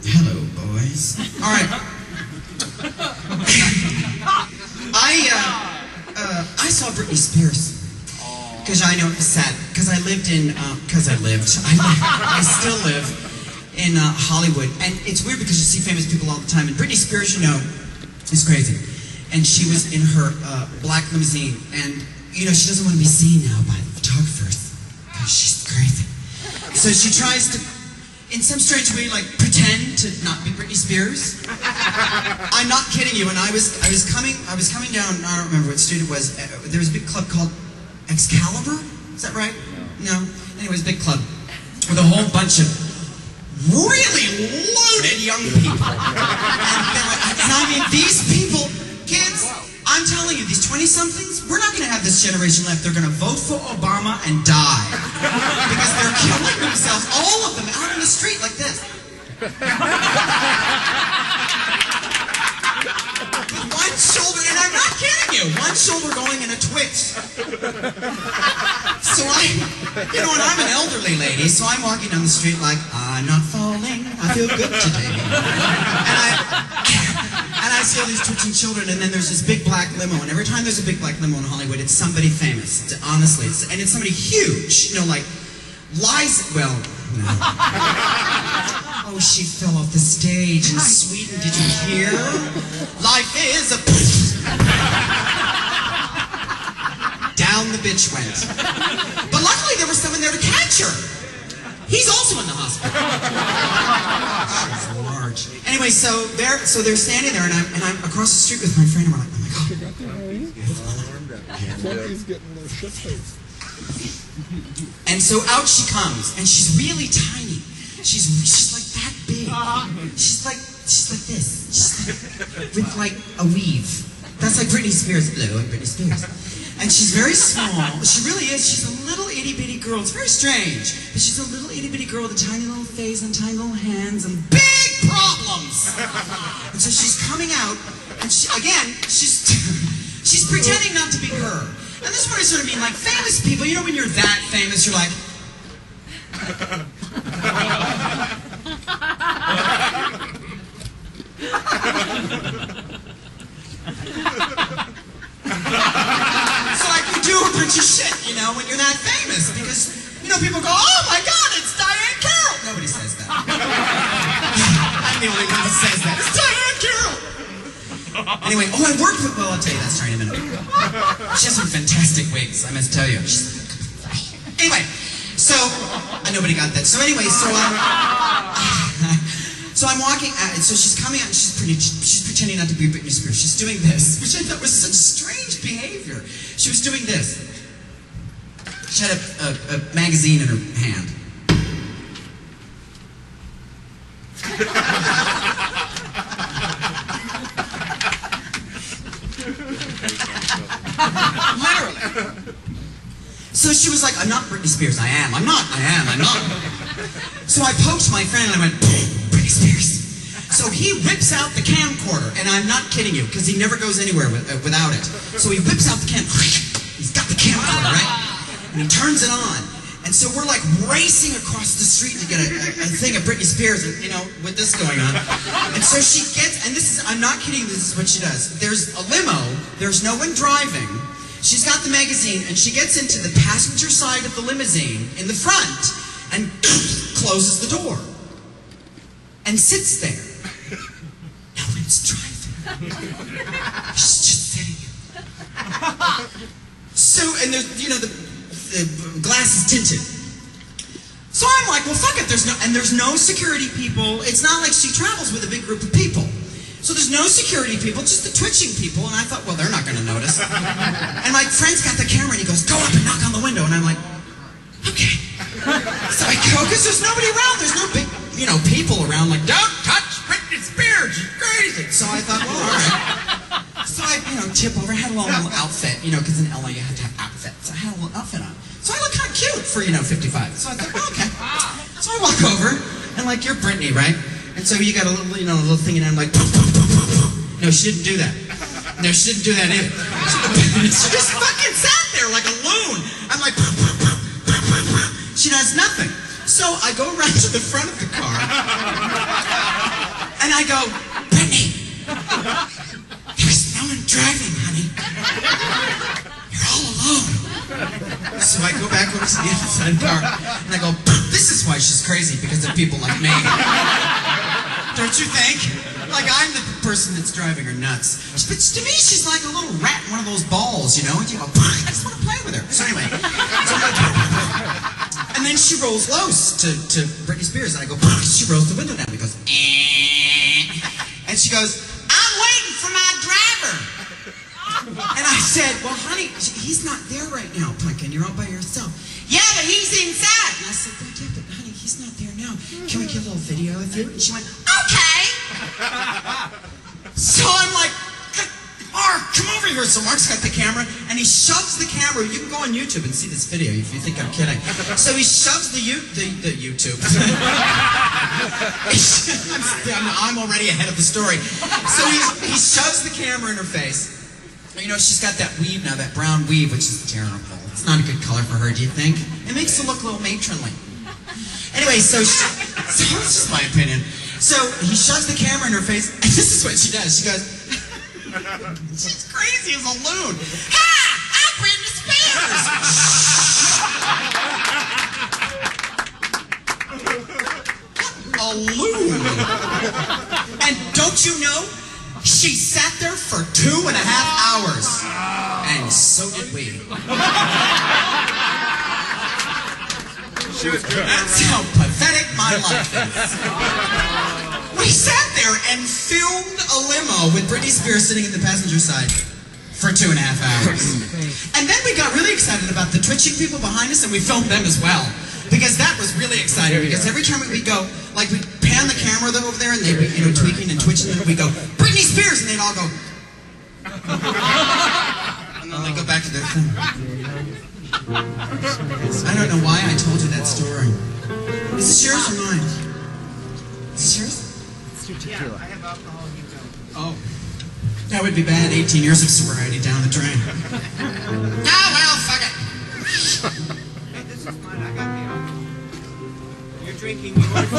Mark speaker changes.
Speaker 1: Hello, boys. All right. I saw Brittney Spears. Because I know it was sad. Because I lived in, I still live in Hollywood. And it's weird because you see famous people all the time. And Brittney Spears, you know, is crazy. And she was in her black limousine. And, you know, she doesn't want to be seen now by the photographers. Because she's crazy. So she tries to, in some strange way, like, pretend to not be Brittney Spears. I'm not kidding you. And I was coming down, I don't remember what street it was. There was a big club called Excalibur? Is that right? No. Anyways, big club with a whole bunch of really loaded young people. And I mean, these people, kids, I'm telling you, these 20-somethings, we're not going to have this generation left. They're going to vote for Obama and die. Because they're killing themselves, all of them, out on the street like this. With one shoulder, and I'm not kidding you, one shoulder going in a twitch. So you know, and I'm an elderly lady, so I'm walking down the street like, I'm not falling, I feel good today. And I see all these twitching children, and then there's this big black limo, and every time there's a big black limo in Hollywood, it's somebody famous, honestly, and it's somebody huge, you know, like, well, no. Oh, she fell off the stage in Sweden, did you hear? Life is a... Down the bitch went. But luckily there was someone there to catch her. He's also in the hospital. She's large. Anyway, so they're standing there, and I'm across the street with my friend, and we're like, oh my God.
Speaker 2: He's getting their shit faced.
Speaker 1: And so out she comes, and she's really tiny. She's like that big. She's like this. She's like, with like a weave. That's like Brittney Spears. Hello, I'm Brittney Spears. And she's very small. She really is. She's a little itty-bitty girl. It's very strange. But she's a little itty-bitty girl with a tiny little face and tiny little hands and big problems. And so she's coming out, and she's pretending not to be her. And this is what I sort of mean, like famous people, you know when you're that famous, you're like... So like you do a bunch of shit, you know, when you're that famous, because, you know, people go, oh my God, it's Diane Carroll! Nobody says that. I'm the only one that says that. It's Diane Carroll! Anyway, oh, I worked with, well, I'll tell you that story in a minute. She has some fantastic wigs, I must tell you. Anyway, so, nobody got that. So anyway, so I'm walking, so she's coming out and she's pretending not to be Brittney Spears. She's doing this, which I thought was such strange behavior. She was doing this. She had a magazine in her hand. Literally. So she was like, I'm not Brittney Spears. I am. I'm not. So I poked my friend and I went, Brittney Spears. So he whips out the camcorder, and I'm not kidding you, because he never goes anywhere without it. So he whips out the camcorder. He's got the camcorder, right? And he turns it on. And so we're like racing across the street to get a thing of Brittney Spears, and, you know, with this going on. And so she gets, and this is, I'm not kidding, this is what she does. There's a limo, there's no one driving. She's got the magazine, and she gets into the passenger side of the limousine in the front, and closes the door. And sits there. No one's driving. She's just sitting. So, and there's, you know, the glass is tinted. So I'm like, well, fuck it. There's no security people. It's not like she travels with a big group of people. So there's no security people, just the twitching people. And I thought, well, they're not going to notice. And my friend's got the camera, and he goes, go up and knock on the window. And I'm like, okay. So I go, because there's nobody around. There's no big, you know, people around. Like, don't touch Brittney Spears. She's crazy. So I thought, well, all right. So I, you know, tip over. I had a little outfit, you know, because in LA you have to have outfits. I had a little outfit on. So I look kind of cute for, you know, 55. So I thought, well, okay. So I walk over, and like, you're Brittney, right? And so you got a little, you know, a little thing, and I'm like, no, she didn't do that. No, she didn't do that either. She just fucking sat there like a loon. I'm like, she does nothing. So I go around to the front of the car. And I go, Brittney, there's no one driving, honey. You're all alone. So I go back over to the other side of the car, and I go, this is why she's crazy, because of people like me. Don't you think? Like I'm the person that's driving her nuts. But to me, she's like a little rat in one of those balls, you know? And you go, I just want to play with her. So anyway, and then she rolls lows to Brittney Spears, and I go, she rolls the window down. He goes, and she goes, I'm waiting for my driver. And I said, well, honey, he's not there right now, Pumpkin. You're all by yourself. Yeah, but he's inside. And I said, well, yeah, but honey, he's not there now. Can we get a little video with you? And she went, okay. So I'm like, Mark, come over here. So Mark's got the camera, and he shoves the camera. You can go on YouTube and see this video if you think I'm kidding. So he shoves the YouTube. I'm already ahead of the story. So he shoves the camera in her face. You know, she's got that weave now, that brown weave, which is terrible. It's not a good color for her, do you think? It makes her look a little matronly. Anyway, so that's just my opinion. So he shoves the camera in her face, and this is what she does. She goes, she's crazy as a loon. Hi, I'm Brittney Spears. A loon. And don't you know, she sat there for 2.5 hours. And so did we.
Speaker 2: She was good.
Speaker 1: That's how pathetic my life is. We sat there and filmed a limo with Brittney Spears sitting in the passenger side for 2.5 hours. And then we got really excited about the twitching people behind us, and we filmed them as well. Because that was really exciting. Because every time we go, like we pan the camera over there, and they'd be, you know, tweaking and twitching, and we go, Brittney Spears, and they'd all go. And then they go back to their thing. I don't know why I told you that story. Is this yours or mine? Is this yours?
Speaker 2: Yeah, I have alcohol and you don't.
Speaker 1: Oh. That would be bad. 18 years of sobriety down the drain. Ah, well, fuck it.
Speaker 2: Hey, this is mine. I got the alcohol. You're drinking yours.